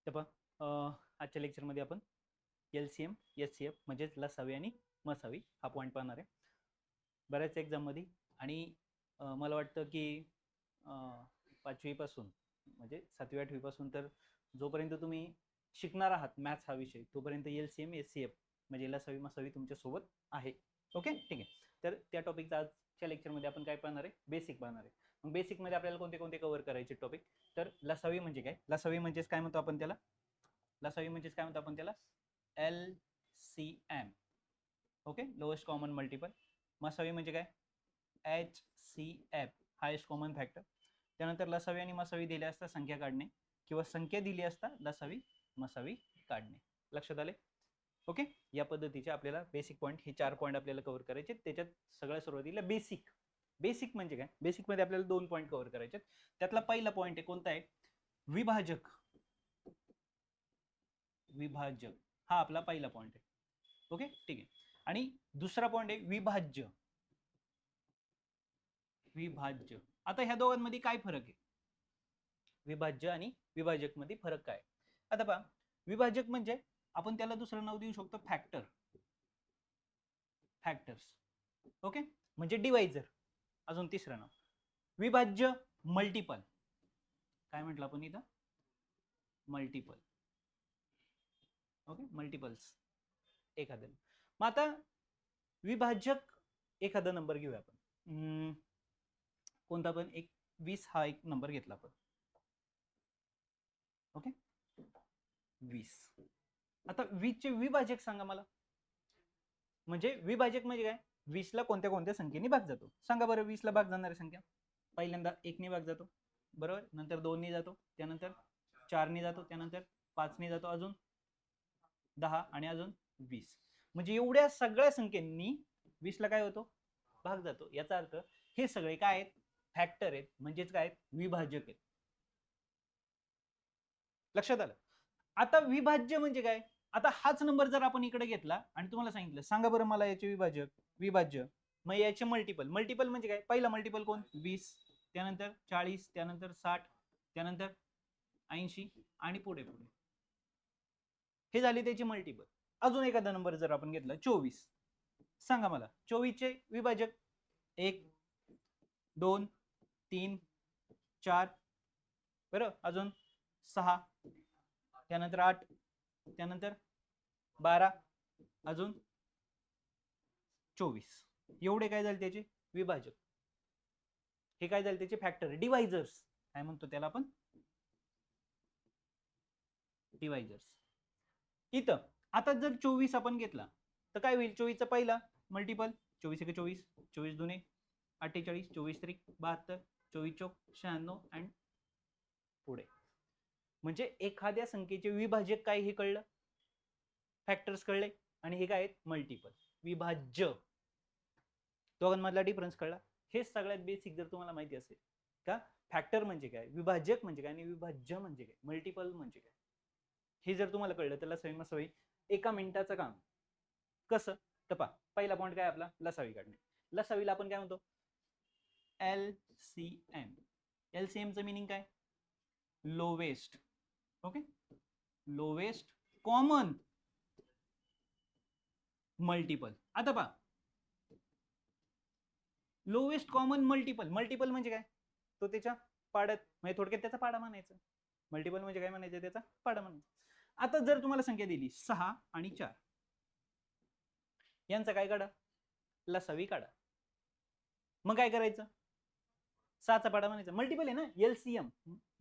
तर पहा आजच्या लेक्चरमध्ये आपण LCM SCF म्हणजेच लसावी आणि मसावी हा पॉईंट पाहणार आहे बऱ्याच एक्झाममध्ये. आणि मला वाटतं की 5वी पासून म्हणजे 7वी 8वी पासून तर जोपर्यंत तुम्ही शिकणार आहात मॅथ्स हा विषय तोपर्यंत LCM SCF म्हणजे लसावी मसावी तुमच्या सोबत आहे. ओके ठीक आहे. तर त्या टॉपिकचा आजच्या लेक्चरमध्ये आपण काय पाहणार आहे, बेसिक पाहणार आहे. मग बेसिक मध्ये आपल्याला कोणते कोणते कव्हर करायचे टॉपिक, तर लसावी म्हणजे काय, लसावी म्हणजेच काय म्हणतो आपण त्याला, लसावी म्हणजेच काय म्हणतो आपण त्याला, LCM. Okay, lowest common multiple. मसावी म्हणजे काय, HCF, हायेस्ट कॉमन फॅक्टर. त्यानंतर लसावी आणि मसावी दिले असता संख्या काढणे किंवा संख्या दिली असता लसावी मसावी काढणे. लक्षात आले? ओके, या पद्धतीचे आपल्याला बेसिक पॉईंट, हे 4 पॉईंट आपल्याला कव्हर करायचे. त्याच्यात सगळ्यात सुरुवातीला बेसिक. बेसिक म्हणजे काय, बेसिक मध्ये आपल्याला 2 पॉईंट कव्हर करायचे. त्यातला पहिला पॉईंट आहे कोणता आहे, विभाजक. विभाजक हा आपला पहिला पॉईंट आहे. ओके ठीक आहे. आणि दुसरा पॉईंट आहे विभाज्य. विभाज्य. आता ह्या दोघांमध्ये काय फरक आहे, विभाज्य आणि विभाजक मध्ये फरक काय? आता पहा, विभाजक म्हणजे आपण त्याला दुसरं नाव देऊ शकतो फॅक्टर, फॅक्टर्स. ओके, म्हणजे डिवायझर. अजून तिसरं नाव विभाज्य मल्टिपल. काय म्हटलं आपण इथं, मल्टिपल. ओके, मल्टिपल्स एखादं. मग आता विभाजक एखादा नंबर घेऊया आपण, कोणता पण एक 20 हा एक नंबर घेतला आपण. ओके 20. आता 20 चे विभाजक सांगा मला. म्हणजे विभाजक म्हणजे काय, 20 ला कोणत्या कोणत्या संख्येने भाग जातो सांगा बरं. 20 ला भाग जाणारी संख्या पहिल्यांदा 1 ने भाग जातो, बरोबर, नंतर 2 ने जातो, त्यानंतर 4 ने जातो, त्यानंतर 5 ने जातो, अजून 10 आणि अजून 20. म्हणजे एवढ्या सगळ्या संख्येनी 20 ला काय होतो, भाग जातो. याचा अर्थ हे सगळे काय आहेत, फॅक्टर आहेत, म्हणजेच काय, विभाजक आहेत. लक्षात आलं? आता विभाज्य म्हणजे काय, आता हाच नंबर जर आपण इकडे घेतला आणि तुम्हाला सांगितलं सांगा बरं मला याचे विभाजक, विभाज्य, मग याचे मल्टिपल. मल्टिपल म्हणजे काय, पहिला मल्टिपल कोण, 20, त्यानंतर 40, त्यानंतर 60, त्यानंतर 80 आणि पुढे पुढे. हे झाले त्याचे मल्टिपल. अजून एखादा नंबर जर आपण घेतला 24, सांगा मला 24 चे विभाजक 1, 2, 3, 4, बरं, अजून 6, त्यानंतर 8, त्यानंतर 12, अजून 24. एवढे काय झाले त्याचे विभाजक. हे काय झाले त्याचे फॅक्टर, डिवायझर्स. काय म्हणतो त्याला आपण, डिवायझर्स. इथं आता जर 24 आपण घेतला तर काय होईल, 24 चा पहिला मल्टिपल 24 1 24, 24 2 48, 24 3 72, 24 4 96 आणि पुढे. म्हणजे एखाद्या संख्येचे विभाजक काय हे कळलं, फॅक्टर्स कळले, आणि हे काय आहेत मल्टिपल, विभाज्य. दोघांमधला डिफरन्स कळला. हे सगळ्यात बेसिक जर तुम्हाला माहिती असेल का, फॅक्टर म्हणजे काय, विभाजक म्हणजे काय, आणि विभाज्य म्हणजे काय, मल्टिपल म्हणजे काय, हे जर तुम्हाला कळलं तर लसावी मसावी एका मिनिटाचं काम. कसं तर पहा, पहिला पॉईंट काय आपला, लसावी काढणे. लसावीला आपण काय म्हणतो, LCM. LCM चं मीनिंग काय, lowest. Okay, lowest common multiple. आता पहा, लोवेस्ट कॉमन मल्टिपल, मल्टिपल म्हणजे काय, तो त्याच्या पाड्यात, म्हणजे थोडक्यात त्याचा पाडा म्हणायचं. मल्टिपल म्हणजे काय म्हणायचं, त्याचा पाडा म्हणायचं. आता जर तुम्हाला संख्या दिली 6 आणि 4, यांचा काय काढा, लसावी काढा. मग काय करायचं, 6 चा पाडा म्हणायचा, मल्टिपल आहे ना, LCM.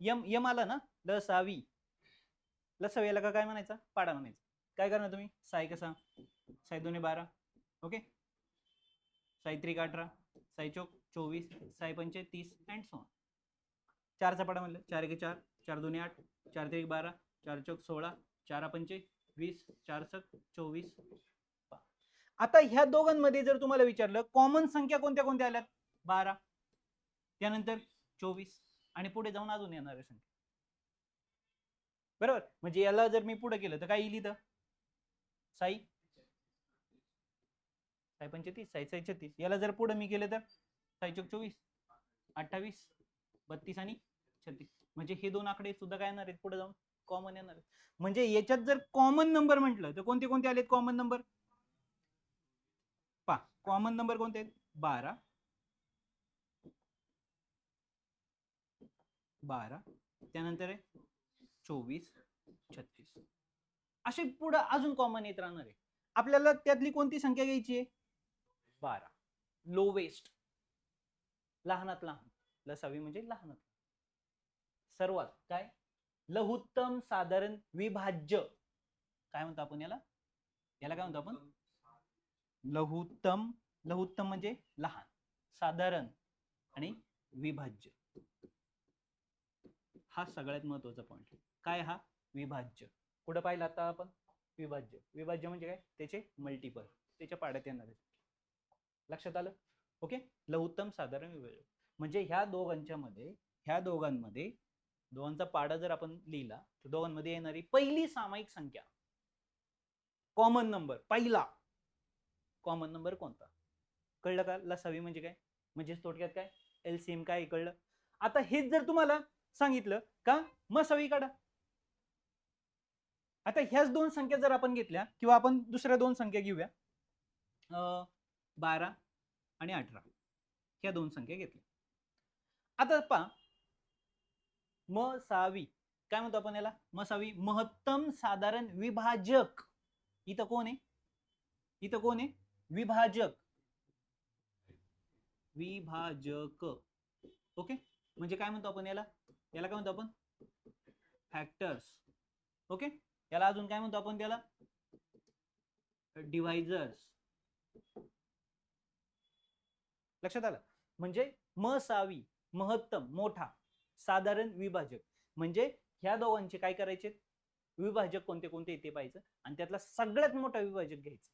यम यम आला ना, लसावी. लसावीला का काय म्हणायचा, पाडा म्हणायचा. काय करणार तुम्ही, 6 1 6, 6 2 12, ओके, 6 3 18, 6 चौक 24, 6 पंचे 30 अँड सो ऑन. 4 चा पाडा म्हणलं 4 1 4, 4 2 8, 4 3 12, 4 चौक 16, 4 पंचे 20, 4 सक 24. आता ह्या दोघांमध्ये जर तुम्हाला विचारलं कॉमन संख्या कोणत्या कोणत्या आल्यात, 12, त्यानंतर 24 आणि पुढे जाऊन अजून येणाऱ्या संख्या, बरोबर. म्हणजे याला जर मी पुढे केलं तर काय येईल इथं, 6 6 पंचे 30, 6 6 36. याला जर पुढे मी केलं तर 6 चौक 24, 28, 32 आणि 36. म्हणजे हे दोन आकडे सुद्धा काय येणार आहेत पुढे जाऊन कॉमन येणार. म्हणजे याच्यात जर कॉमन नंबर म्हटलं तर कोणते कोणते आलेत कॉमन नंबर? पहा कॉमन नंबर कोणते आहेत? 12 12 त्यानंतर आहे 24 36 असे पुढे अजून कॉमन येत राहणार आहे. आपल्याला त्यातली कोणती संख्या घ्यायची आहे? 12 लोवेस्ट, लहानात लहान. लसावी म्हणजे लहानात सर्वात काय लघुत्तम साधारण विभाज्य काय म्हणतो आपण याला? याला काय म्हणतो आपण? लघुत्तम. लघुत्तम म्हणजे लहान, साधारण आणि विभाज्य. हा सगळ्यात महत्वाचा पॉइंट. काय हा? विभाज्य. पुढे पाहिलं आता आपण विभाज्य. विभाज्य म्हणजे काय? त्याचे मल्टिपल, त्याच्या पाड्यात येणार. लक्षात आलं? ओके. लघुत्तम साधारण विभाज्य म्हणजे ह्या दोघांमध्ये दोघांचा पाडा जर आपण लिहिला तर दोघांमध्ये येणारी पहिली सामायिक संख्या कॉमन नंबर, पहिला कॉमन नंबर कोणता? कळलं का? लसावी म्हणजे काय? म्हणजे थोडक्यात काय एलसीएम काय कळलं. आता हेच जर तुम्हाला सांगितलं का मसावी काढा. आता ह्याच दोन संख्या जर आपण घेतल्या किंवा आपण दुसऱ्या दोन संख्या घेऊया 12 आणि 18 ह्या दोन संख्या घेतल्या. आता पहा मसावी काय म्हणतो आपण याला? मसावी महत्तम साधारण विभाजक. इथं कोण आहे? इथं कोण आहे? विभाजक. विभाजक. ओके. म्हणजे काय म्हणतो आपण याला? याला काय म्हणतो आपण? फॅक्टर्स. ओके. याला अजून काय म्हणतो आपण त्याला? डिव्हायझर्स. लक्षात आलं? म्हणजे मसावी महत्तम मोठा साधारण विभाजक म्हणजे ह्या दोघांचे काय करायचे? विभाजक कोणते कोणते ते पाहायचं आणि त्यातला सगळ्यात मोठा विभाजक घ्यायचा.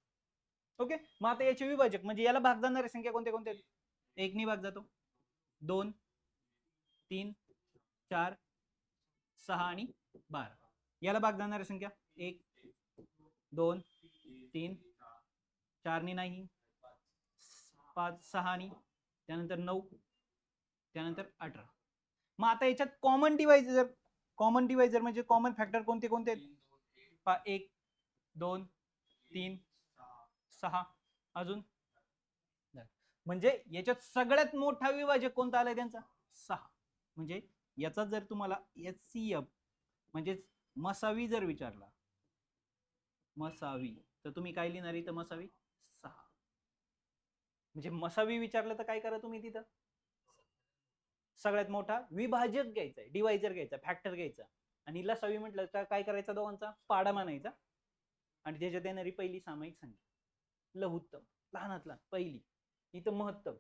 ओके. मग आता याचे विभाजक म्हणजे याला भाग जाणाऱ्या संख्या कोणत्या कोणत्या? 1 नी भाग जातो, 2 3 4 6 आणि 12. याला भाग जाणाऱ्या संख्या 1 2 3 4 नी नाही, 5 6 आणि त्यानंतर 9 त्यानंतर 18. मग आता याच्यात कॉमन डिवायझर म्हणजे कॉमन फॅक्टर कोणते कोणते आहेत? 1 2 3 6 अजून. म्हणजे याच्यात सगळ्यात मोठा विभाजक कोणता आलाय त्यांचा? 6. म्हणजे याचा जर तुम्हाला एचसीएफ म्हणजे मसावी जर विचारला मसावी तर तुम्ही काय लिहिणार इथं? मसावी 6. म्हणजे मसावी विचारलं तर काय करा तुम्ही तिथं? सगळ्यात मोठा विभाजक घ्यायचा, डिवायझर घ्यायचा, फॅक्टर घ्यायचा आणि लसावी म्हटलं तर काय करायचा? दोघांचा पाडा मानायचा आणि त्याच्यात येणारी पहिली सामायिक संख्या लघुत्तम लहानात लहान पहिली. इथं महत्तम,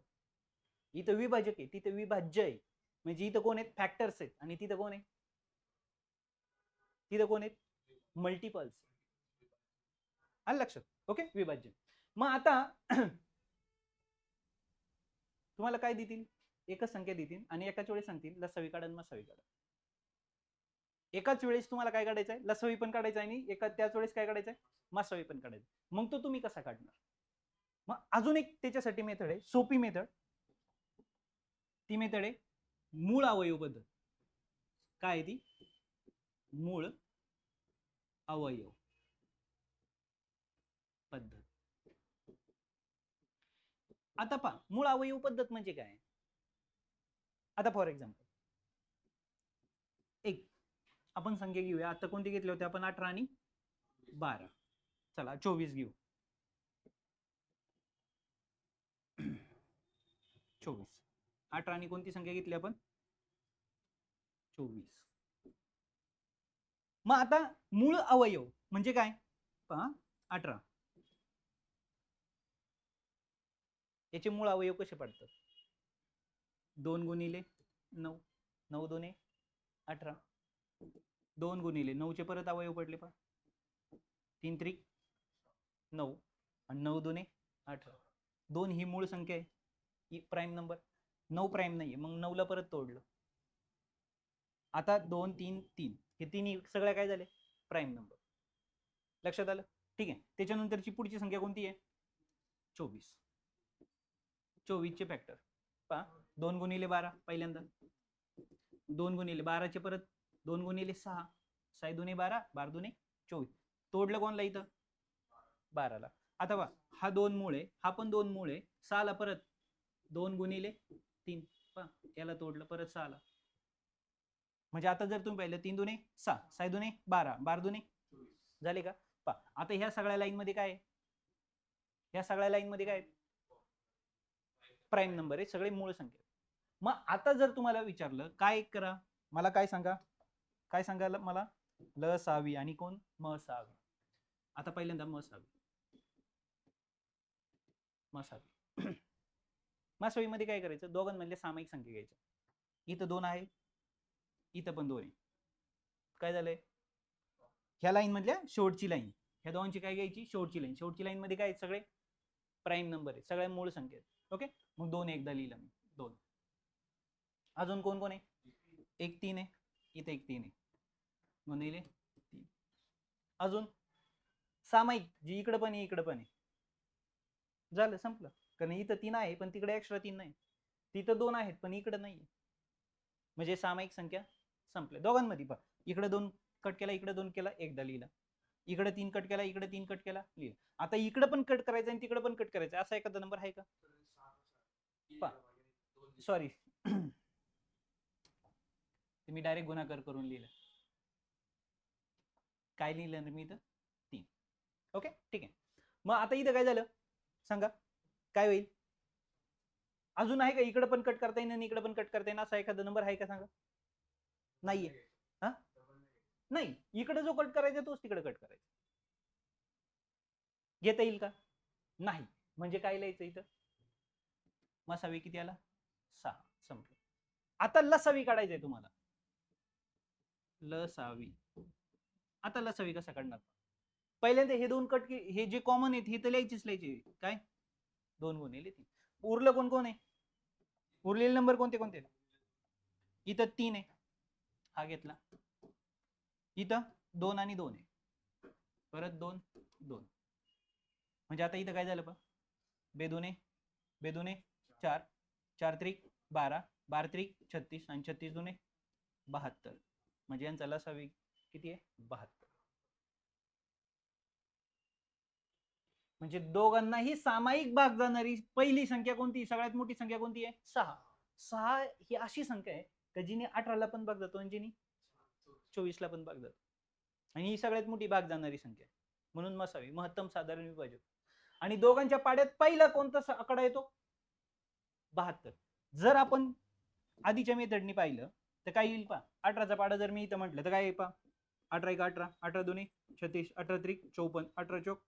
इथं विभाजक आहे, तिथं विभाज्य आहे. म्हणजे इथं कोण आहेत? फॅक्टर्स आहेत आणि तिथं कोण आहे? तिथं कोण आहेत? मल्टिपल्स. आलं लक्षात? ओके. विभाज्य. मग आता तुम्हाला काय देतील? एकच संख्या देतील आणि एकाच वेळेस सांगतील लसावी काढा आणि मसावी काढा. एकाच वेळेस तुम्हाला काय काढायचं आहे? लसावी पण काढायचं आहे आणि त्याच वेळेस काय काढायचं आहे? मसावी पण काढायचं. मग तो तुम्ही कसा काढणार? मग अजून एक त्याच्यासाठी मेथड आहे, सोपी मेथड. ती मेथड आहे मूळ अवयव पद्धत. काय आहे ती? मूळ अवयव पद्धत. आता पहा मूळ अवयव पद्धत म्हणजे काय? आता फॉर एक्झाम्पल एक आपण संख्या घेऊया. आता कोणती घेतली होती आपण? 18 आणि 12. चला 24 घेऊ. 24. 18 आणि कोणती संख्या घेतली आपण? 24. मग आता मूळ अवयव म्हणजे काय? पहा 18 याचे मूळ अवयव कसे पडतात? 2 गुणिले 9 9 2 18. 2 गुणिले 9 चे परत अवयव पडले पहा 3 त्रिक 9 आणि 9 2 18. 2 ही मूळ संख्या आहे, ही प्राईम नंबर. 9 प्राईम नाहीये मग 9 ला परत तोडलं. आता 2 3 3 हे तिन्ही सगळ्या काय झाले? Prime number. लक्षात आलं? ठीक आहे. त्याच्यानंतरची पुढची संख्या कोणती आहे? 24. 24 चे फॅक्टर पहा 2 गुणिले 12 पहिल्यांदा, 2 गुणिले 12 चे परत 2 गुणिले 6 साय दुने 12, 12 दुने 24. तोडलं कोणला इथं? 12ला. आता बघा, हा 2 मूळ आहे, हा पण 2 मूळ आहे. 6ला परत 2 गुणिले 3, याला तोडलं परत 6ला. म्हणजे आता जर तुम्ही पाहिलं 3 दुने 6, 6 दुने 12, 12 दुने झाले का? आता ह्या सगळ्या लाईन मध्ये काय आहे? ह्या सगळ्या लाईन मध्ये काय आहे? प्राईम नंबर आहे, सगळे मूळ संख्या. मग आता जर तुम्हाला विचारलं काय करा, मला काय सांगा, काय सांगायला मला? लसावी आणि कोण? मसावी. आता पहिल्यांदा मसावी. मसावी मसावी मध्ये काय करायचं? दोघांमधले सामायिक संख्या घ्यायच्या. इथं 2 आहे, इथं पण 2 आहे. काय झालंय? ह्या लाईन मधल्या शेवटची लाईन, ह्या दोघांची काय घ्यायची? शेवटची लाईन. शेवटची लाईन मध्ये काय सगळे प्राईम नंबर आहे, सगळ्या मूळ संख्या आहेत. ओके, मग 2 एकदा लिहिलं मी, 2. अजून कोण कोण आहे? एक 3 आहे, इथे एक 3 आहे, गुणिले 3. अजून सामायिक जी इकडं पण आहे, इकडं पण आहे. झालं, संपलं. कारण इथं 3 आहे पण तिकडे एक्स्ट्रा 3 नाही, तिथं 2 आहेत पण इकडे नाही. म्हणजे सामायिक संख्या संपल्या दोघांमध्ये. पहा, इकडे 2 कट केला, इकडे 2 केला, एकदा लिहिला. इकडे 3 कट केला, इकडे 3 कट केला, लिहिला. आता इकडे पण कट करायचं आणि तिकडे पण कट करायचं, असा एखादा नंबर आहे का? सॉरी मी डायरेक्ट गुणाकार करून लिहिलं. काय लिहिलं मी इथं? 3. ओके, ठीक आहे. मग आता इथं काय झालं सांगा, काय होईल? अजून आहे का इकडे पण कट करता येईल आणि इकडे पण कट करता येईल असा एखादा नंबर आहे का सांगा? नाहीये. हा, नाही. इकडे जो कट करायचा तोच तिकडे कट करायचा. घेता येईल का? नाही. म्हणजे काय लिहायचं इथं? मसावी किती आला? 6. संपलं. आता लसावी काढायचंय तुम्हाला. लसावी. आता लसावी कसा काढणार? पहिल्यांदा हे 2 कट, हे जे कॉमन आहेत हे तर लिहायचे. काय? 2 गुणिले 3. उरलं कोण कोण आहे? उरलेले नंबर कोणते कोणते? इथं 3 आहे, हा घेतला. इथं 2 आणि 2 आहे, परत 2 2. म्हणजे आता इथं काय झालं? पहा, बेदुने 4, 4 त्रिक 12, 12 त्रिक 36 आणि 36 दुने 72. म्हणजे यांचा लसावी किती आहे? 72. म्हणजे दोघांनाही सामायिक भाग जाणारी पहिली संख्या कोणती? सगळ्यात मोठी संख्या कोणती आहे? 6. 6 ही अशी संख्या आहे का जिने 18ला पण भाग जातो आणि जिने 24ला पण भाग जातो, आणि ही सगळ्यात मोठी भाग जाणारी संख्या आहे. म्हणून मसावी, महत्तम साधारण विभाजक. आणि दोघांच्या पाड्यात पहिला कोणता आकडा येतो? 72. जर आपण आधीच्या मेथडनी पाहिलं तर काय येईल? पहा, 18चा पाडा जर मी इथं म्हटलं तर काय येईल? पहा, 18 1 18, 18 2 36, 18 त्रिक 54, 18 चौक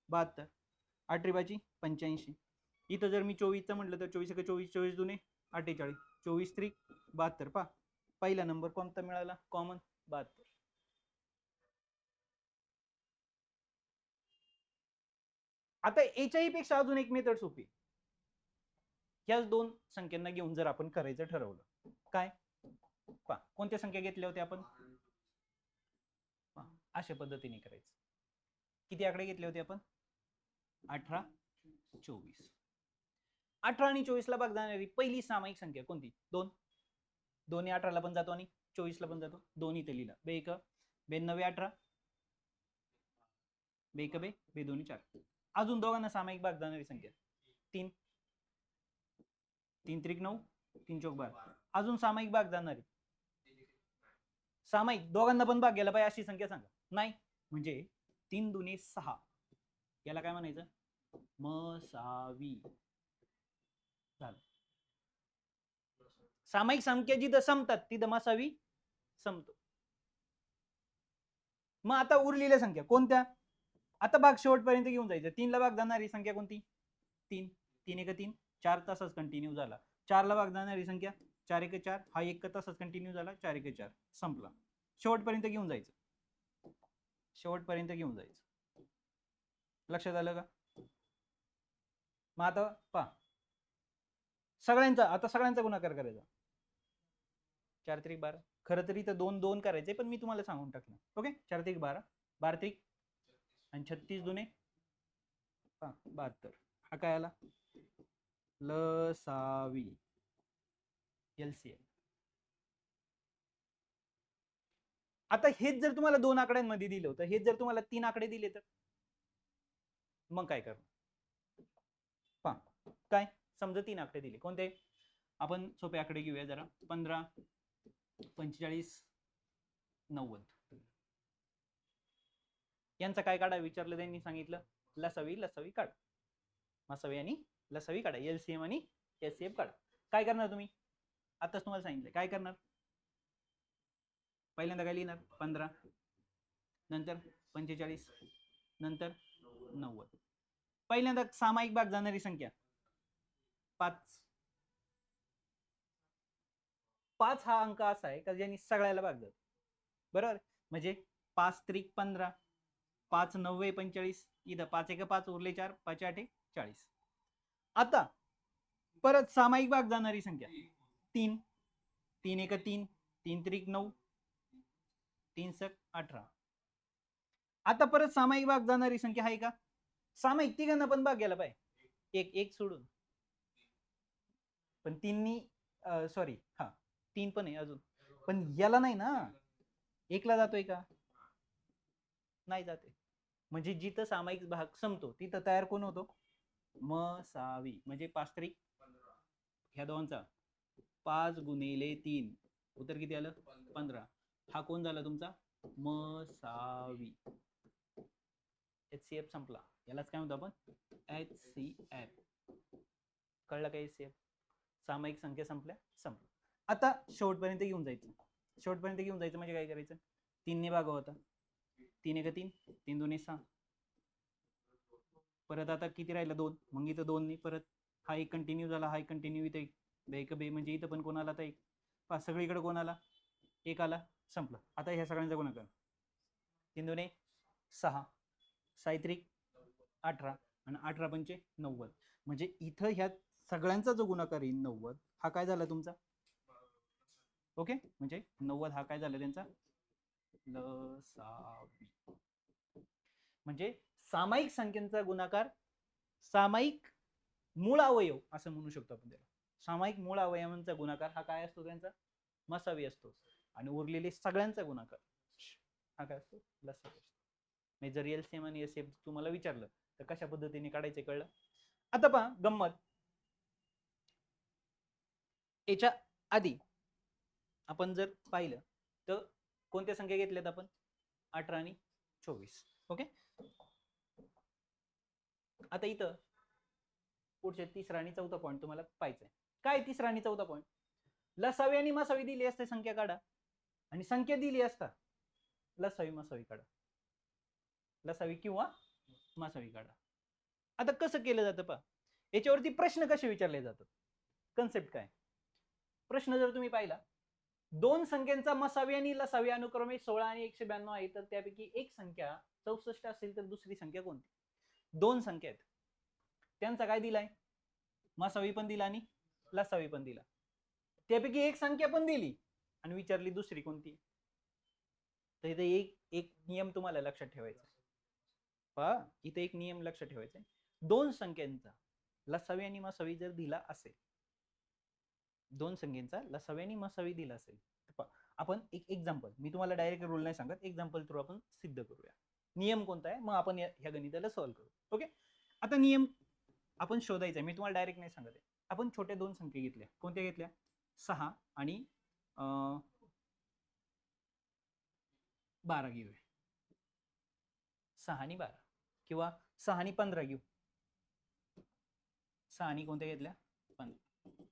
72, 8 त्रिकाची 85. इथं जर मी 24चं म्हटलं तर 24 1 24, 24 2 48, 24 त्रिक 72. पहा, पहिला नंबर कोणता मिळाला कॉमन? 72. आता याच्याही पेक्षा अजून एक मेथड सोपी. ह्याच 2 संख्यांना घेऊन जर आपण करायचं ठरवलं, काय? पहा, कोणत्या संख्या घेतल्या होत्या आपण? अशा पद्धतीने करायचं. किती आकडे घेतले होते आपण? 18 24. 18 आणि 24ला भाग जाणारी पहिली सामायिक संख्या कोणती? 2. 2 18ला पण जातो आणि 24ला पण जातो. 2 इथे लिहिला. बे 1 92 18, बे 1 बे, बे 2 4. अजून दोघांना सामायिक भाग जाणारी संख्या 3. 3 त्रिक 9, 3 चौक 12. अजून सामायिक भाग जाणारी सामायिक दोघांना पण भाग गेला पाहिजे अशी संख्या सांगा. नाही, म्हणजे 3 दुने 6, याला काय म्हणायचं? मसावी. झालं. सामायिक संख्या जिथं संपतात तिथं मसावी संपतो. मग आता उरलेल्या संख्या कोणत्या? आता भाग शेवटपर्यंत घेऊन जायचं. 3ला भाग जाणारी संख्या कोणती? 3. 3 1 3, 4 तासच कंटिन्यू झाला. 4ला भाग जाणारी संख्या 4 1 4, हा 1 तासच कंटिन्यू झाला. 4 1 4 संपला. शेवटपर्यंत घेऊन जायचं. शेवटपर्यंत घेऊन जायचं. लक्षात आलं का? मग आता पहा, सगळ्यांचा गुणाकार करायचा. 4 त्रिक 12. खरं तर इथं 2 2 करायचे पण मी तुम्हाला सांगून टाकलं. ओके, 4 त्रिक 12, 12 त्रिक आणि 36 दुने 72. हा काय आला? लसावी, LCM. आता हेच जर तुम्हाला 2 आकड्यांमध्ये दिलं होतं, हेच जर तुम्हाला 3 आकडे दिले तर मग काय करणार? पहा काय, समजा 3 आकडे दिले, कोणते? आपण सोपे आकडे घेऊया जरा. 15, 45, 90. यांचा काय काढा विचारलं, त्यांनी सांगितलं लसावी काढा. मसावी आणि लसावी काढा, एलसीएम आणि एचसीएफ काढा. काय करणार तुम्ही? आताच तुम्हाला सांगितलं काय करणार. पहिल्यांदा काय लिहिणार? 15, नंतर 45, नंतर 90. पहिल्यांदा सामायिक भाग जाणारी संख्या 5. 5 हा अंक असा आहे का ज्यांनी सगळ्याला भाग जातो, बरोबर? म्हणजे 5 त्रिक 15, 5 9 45, इथं 5 1 5 उरले 4, 5 8 40. आता परत सामायिक भाग जाणारी संख्या 3, 3 1 3, 3 त्रिक 9, 3 सक 18. आता परत सामायिक भाग जाणारी संख्या आहे का? सामायिक तिघांना पण भाग गेला पाहिजे, एक एक सोडून. पण 3नी सॉरी हा 3 पण आहे अजून, पण याला नाही ना, एकला जातोय का? नाही जाते. म्हणजे जिथं सामायिक भाग संपतो तिथं तयार कोण होतो? मसावी. म्हणजे 5 त्रिक ह्या दोनचा 5 गुणिले 3, उत्तर किती आलं? 15. हा कोण झाला तुमचा? मसावी. एचसीएफ संपला. यालाच काय म्हणतो आपण? एचसीएफ. कळलं का? एचसीएफ सामायिक संख्या संपल्या, संपलं. आता शेवटपर्यंत घेऊन जायचं. शेवटपर्यंत घेऊन जायचं म्हणजे काय करायचं? 3 ने भाग होता, 3 1 3, 3 2 6. परत आता किती राहिलं? 2. मग इथं 2 ने परत हा एक कंटिन्यू झाला, हा एक कंटिन्यू, इथं एक बे बे, म्हणजे इथं पण कोण आला? तर एक. सगळीकडे कोण आला? एक आला, संपलं. आता ह्या सगळ्यांचा गुणाकार 3 2 6, 6 त्रिक 18 आणि 18 पंचे 90. म्हणजे इथं ह्या सगळ्यांचा जो गुणाकार येईल 90, हा काय झाला तुमचा? ओके, म्हणजे 90 हा काय झाला त्यांचा? लसावी. म्हणजे सामायिक संख्यांचा गुणाकार, सामायिक मूळ अवयव असं म्हणू शकतो आपण त्याला. सामायिक मूळ अवयवांचा गुणाकार हा काय असतो? त्यांचा मसावी असतो. आणि उरलेले सगळ्यांचा गुणाकार हा काय असतो? लसावी असतो. म्हणजे जर एलसीएम आणि एचसीएफ तुम्हाला विचारलं तर कशा पद्धतीने काढायचं कळलं. आता पहा गंमत, याच्या आधी आपण जर पाहिलं तर कोणत्या संख्या घेतल्यात आपण? 18 आणि 24. ओके, आता इथं पुढचे तिसरा आणि चौथा पॉईंट तुम्हाला पाहायचा आहे. काय तिसरा आणि चौथा पॉईंट? लसावी आणि मसावी दिली असते संख्या काढा, आणि संख्या दिली असता लसावी मसावी काढा, लसावी किंवा मसावी काढा. आता कसं केलं जातं पहा, याच्यावरती प्रश्न कसे विचारले जातात, कन्सेप्ट काय? प्रश्न जर तुम्ही पाहिला, दोन संख्यांचा मसावी आणि लसावी अनुक्रमे 16 आणि 192 आहे, तर त्यापैकी एक संख्या 64 असेल तर दुसरी संख्या कोणती? दोन संख्या आहेत, त्यांचा काय दिलाय? मसावी पण दिला आणि लसावी पण दिला. त्यापैकी एक संख्या पण दिली आणि विचारली दुसरी कोणती. तर इथे एक नियम तुम्हाला लक्षात ठेवायचा. पहा इथे एक नियम लक्षात ठेवायचा, दोन संख्यांचा लसावी आणि मसावी जर दिला असेल, दोन संख्येचा लसावी आणि मसावी दिला असेल, आपण एक एक्झाम्पल, मी तुम्हाला डायरेक्ट रूल नाही सांगत, एक्झाम्पल थ्रू आपण सिद्ध करूया. नियम कोणता आहे, मग आपण ह्या गणिताला सॉल्व्ह करू. ओके, आता नियम आपण शोधायचा आहे, मी तुम्हाला डायरेक्ट नाही सांगत आहे. आपण छोट्या दोन संख्या घेतल्या, कोणत्या घेतल्या? 6 आणि 12 घेऊया. 6 आणि 12 किंवा 6 आणि 15 घेऊ. 6 आणि कोणत्या घेतल्या? 15.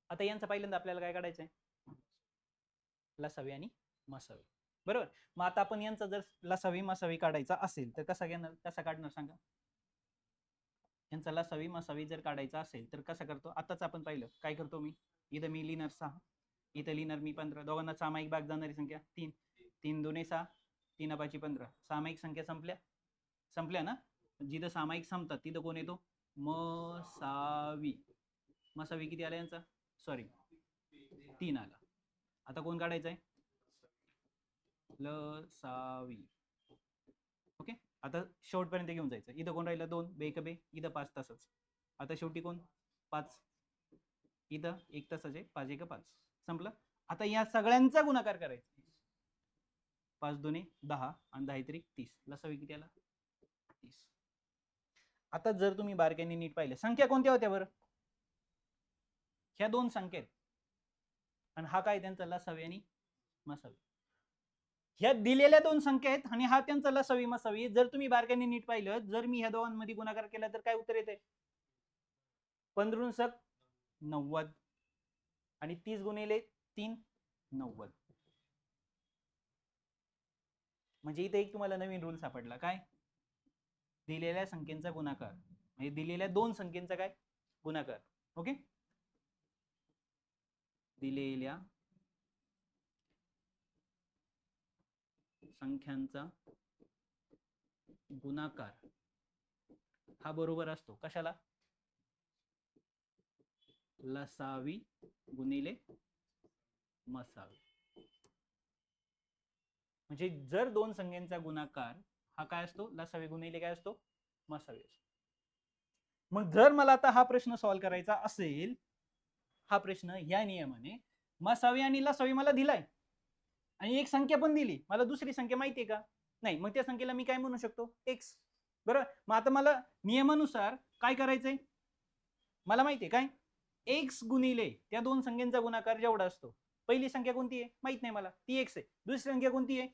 आता यांचा पहिल्यांदा आपल्याला काय काढायचं आहे? लसावी आणि मसावी, बरोबर. मग आता आपण यांचा जर लसावी मसावी काढायचा असेल तर कसा घेणार, कसा काढणार सांगा? यांचा लसावी मसावी जर काढायचा असेल तर कसं करतो? आताच आपण पाहिलं काय करतो, मी इथं मी लिहिणार 6, इथं लिहिणार मी 15. दोघांना सामायिक भाग जाणारी संख्या 3, 3 2 6, 3 5 15. सामायिक संख्या संपल्या, संपल्या ना. जिथं सामायिक संपतात तिथं कोण येतो? मसावी. मसावी किती आला यांचा? सॉरी 3 आला. आता कोण काढायचं आहे? लसावी. ओके, आता शेवटपर्यंत घेऊन जायचं. इथं कोण राहिलं? 2 बे बे, इथं 5 तासच. आता शेवटी कोण? 5. इथं 1 तासाचे 5 1 5, संपलं. आता या सगळ्यांचा गुणाकार करायचा. 5 दुने 10 आणि 10 तरी 30. लसावी किती आला? 30. आता जर तुम्ही बारकाईने नीट पाहिलं, संख्या कोणत्या होत्या बरं? ह्या दोन संख्या आहेत आणि हा काय त्यांचा लसावी आणि मसावी. ह्या दिलेल्या दोन संख्या आहेत आणि हा त्यांचा लसावी मसावी. जर तुम्ही बारकाईने नीट पाहिलं, जर मी ह्या दोघांमध्ये गुणाकार केला तर काय उत्तर येते? 15 90 आणि 30 गुणिले 3 90. म्हणजे इथे एक तुम्हाला नवीन रूल सापडला. काय? दिलेल्या संख्येचा गुणाकार, म्हणजे दिलेल्या दोन संख्येचा काय? गुणाकार. ओके, दिलेल्या संख्यांचा गुणाकार हा बरोबर असतो कशाला? लसावी गुणिले मसावी. म्हणजे जर दोन संख्यांचा गुणाकार हा काय असतो? लसावी गुणिले काय असतो? मसावी असतो. मग जर मला आता हा प्रश्न सॉल्व्ह करायचा असेल, हा प्रश्न या नियमाने मसावी आणि लसावी मला दिलाय आणि एक संख्या पण दिली, मला दुसरी संख्या माहितीये का? नाही. मग त्या संख्येला मी काय म्हणू शकतो? एक्स. बरोबर. मग आता मला नियमानुसार काय करायचंय? मला माहितीये काय? एक्स गुणिले त्या दोन संख्यांचा गुणाकार जेवढा असतो. पहिली संख्या कोणती आहे? माहित नाही मला, ती एक्स आहे. दुसरी संख्या कोणती आहे?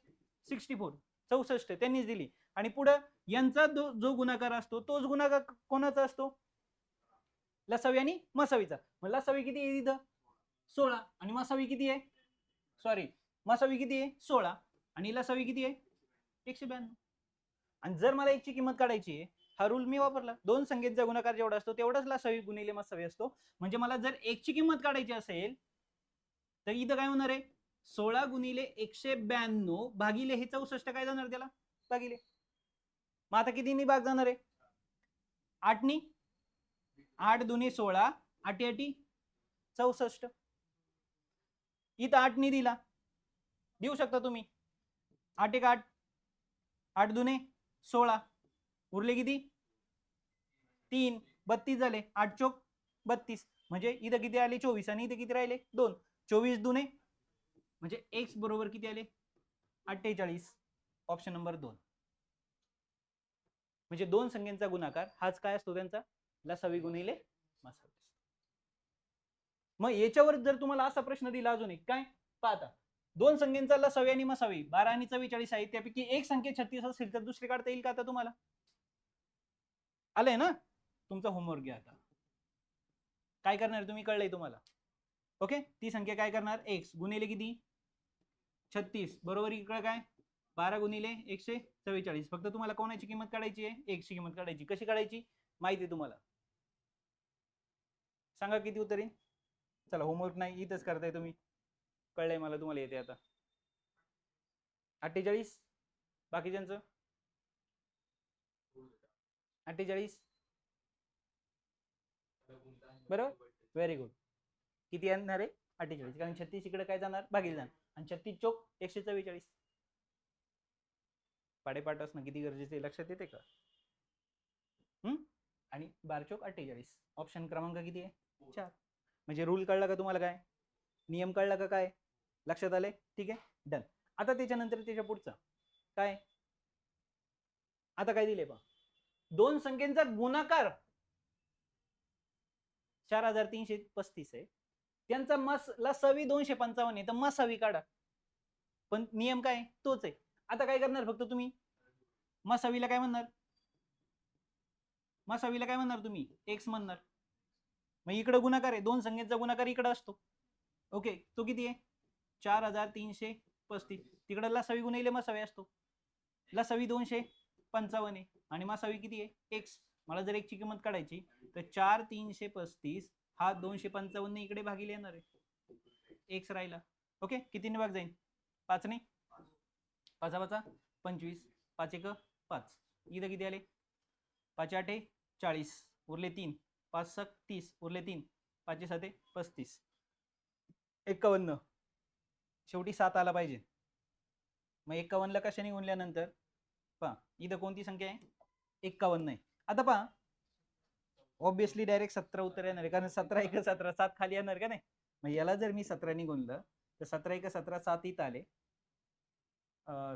64, 64 त्यांनीच दिली. आणि पुढे यांचा जो गुणाकार असतो तोच गुणाकार कोणाचा असतो? लसावी आणि मसावीचा. मग लसावी किती आहे इथं? 16 आणि मसावी किती आहे? सॉरी, मसावी किती आहे? 16 आणि लसावी किती आहे? 192. आणि जर मला एकची किंमत काढायची आहे, हा रूल मी वापरला. दोन संख्येचा गुणाकार जेवढा असतो तेवढाच लसावी गुणिले मसावी असतो. म्हणजे मला जर एकची किंमत काढायची असेल तर इथं काय होणार आहे? 16 गुणिले 192 भागिले हे 64 काय जाणार त्याला? भागिले. मग आता कितीनी भाग जाणार आहे? 8नी. 8 दुने 16, 8 8 64. इथं 8नी दिला, देऊ शकता तुम्ही. 8 1 8, 8 दुने 16, उरले किती? 3, 32 झाले. 8 चोक 32. म्हणजे इथं किती आले? 24 आणि इथे किती राहिले? 2. 24 दुने म्हणजे एक्स बरोबर किती आले? 48. Option number 2. म्हणजे दोन संख्यांचा गुणाकार हाच काय असतो त्यांचा? लसावी गुणिले मसावी. मग याच्यावर जर तुम्हाला असा प्रश्न दिला अजून एक, काय? पाहता, दोन संख्येचा लसावी आणि मसावी 12 आणि 44 आहे, त्यापैकी एक संख्या 36 असेल तर दुसरी काढता येईल का आता तुम्हाला? आलंय ना? तुमचा होमवर्क घ्या आता. काय करणार तुम्ही? कळलंय तुम्हाला? ओके, ती संख्या काय करणार? एक्स गुणिले किती? 36 बरोबर इकडे काय? 12 गुणिले 144. फक्त तुम्हाला कोणाची किंमत काढायची आहे? एक्सची किंमत काढायची. कशी काढायची? माहिती आहे तुम्हाला. सांगा किती उत्तर येईल? चला, होमवर्क नाही इथंच करताय तुम्ही. कळलंय मला तुम्हाला येते आता. 48. बाकीच्यांचं 48 बरोबर. Very good. किती येणार आहे? 48. कारण 36 इकडे काय जाणार? भागिले जाणार. आणि 36 चोक 144. पाडेपाठ असणं किती गरजेचे लक्षात येते का? आणि 12 चोक 48. ऑप्शन क्रमांक किती आहे? 4. म्हणजे रूल कळला का तुम्हाला? काय नियम कळला का? काय लक्षात आले? ठीक आहे, डन. आता त्याच्यानंतर त्याच्या पुढचा काय? आता काय दिले पहा, दोन संख्येचा गुणाकार 4335 आहे, त्यांचा लसावी 255 आहे, तर मसावी काढा. पण नियम काय? तोच आहे. आता काय करणार? फक्त तुम्ही मसावीला काय म्हणणार? मसावीला काय म्हणणार तुम्ही? एक्स म्हणणार. मग इकडे गुणाकार आहे, दोन संख्येचा गुणाकार इकडे असतो. ओके, तो किती आहे? 4335. तिकडे लसावी गुणिले मसावी असतो. लसावी 255 आहे आणि मसावी किती आहे? एक्स. मला जर एक्सची किंमत काढायची तर 4335 हा 255 इकडे भागिले येणार आहे, एक्स राहिला. ओके, कितीने भाग जाईल? 5 ने. 5 5 25, 5 1 5. इथं किती आले? 5 8 40, उरले 3. 5 7 30, उरले 3. 5 7 35. 51. शेवटी 7 आला पाहिजे. मग 51 ला कशाने गुणल्यानंतर पहा इथं कोणती संख्या आहे? 51 आहे. आता पहा, ऑब्विसली डायरेक्ट 17 उत्तर येणार आहे, कारण 17 1 17, 7 खाली येणार का नाही? मग याला जर मी 17 ने गुणलं तर 17 1 17, 7 इथं आले.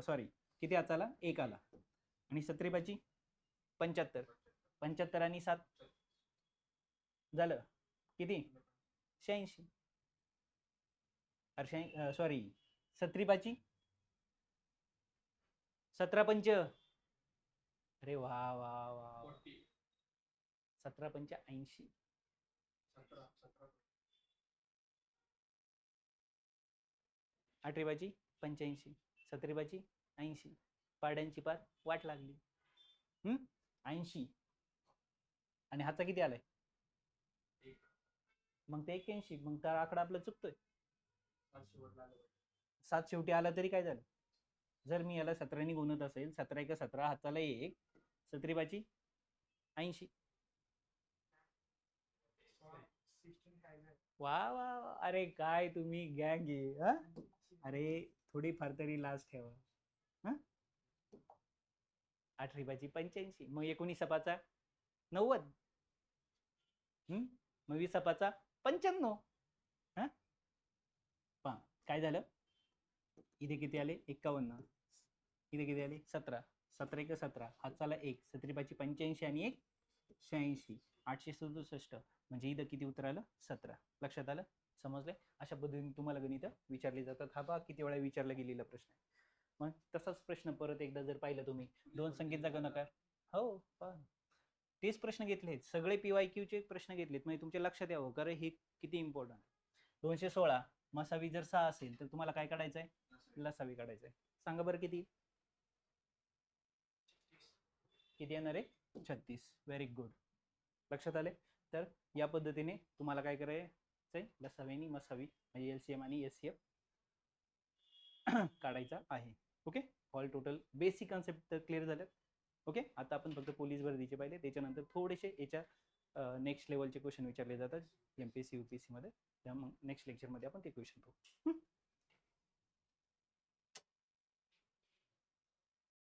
सॉरी किती हात आला, 1 आला. आणि 17 75, 75 आणि 7 झालं किती, 86. सॉरी 17 17 पंच, अरे वा वा वा, 17 पंच 80. 8 85, 17 80. पाड्यांची पार वाट लागली. 80 आणि हाचा किती आलाय, मग ते 81. मग त्या आकडा आपला चुकतोय. 7 शेवटी आला तरी काय झालं, जर मी याला 17 गुणत असेल, 17 1 17, हाताला 1, 17 80. वा वा वा, अरे काय तुम्ही गँग आहे. अरे थोडी फार तरी लाज ठेवा. 8 85, मग 19 90, मग 20 95. पहा काय झालं, इथे किती आले 51, इथे किती आले 17, 17 1 17, हाताला 1, 17 85 आणि 1 86, 867. म्हणजे इथं किती उत्तर आलं 17. लक्षात आलं, समजलंय. अशा पद्धतीने तुम्हाला गणित विचारली जातात. हा पहा किती वेळा विचारला गेलेला प्रश्न. मग तसाच प्रश्न परत एकदा जर पाहिलं तुम्ही, 2 संख्येचा गुणाकार, हो पहा तेच प्रश्न घेतलेत सगळे, PYQ चे प्रश्न घेतलेत. म्हणजे तुमच्या लक्षात यावं, कारण हे किती इम्पॉर्टंट. 216 मसावी जर 6 असेल तर तुम्हाला काय काढायचंय, लसावी काढायचंय. सांगा बरं किती येणार आहे, 36. व्हेरी गुड, लक्षात आले. तर या पद्धतीने तुम्हाला काय करायचंय, लसावी आणि मसावी म्हणजे LCM आणि SCF काढायचा आहे. Okay, all total basic concept तर क्लिअर झाल्यात. ओके, आता आपण फक्त पोलीस भरतीचे पाहिले, त्याच्यानंतर थोडेसे याच्या नेक्स्ट लेवलचे क्वेश्चन विचारले जातात MPSC UPSC मध्ये. त्या मग नेक्स्ट लेक्चरमध्ये आपण ते क्वेश्चन पाहू.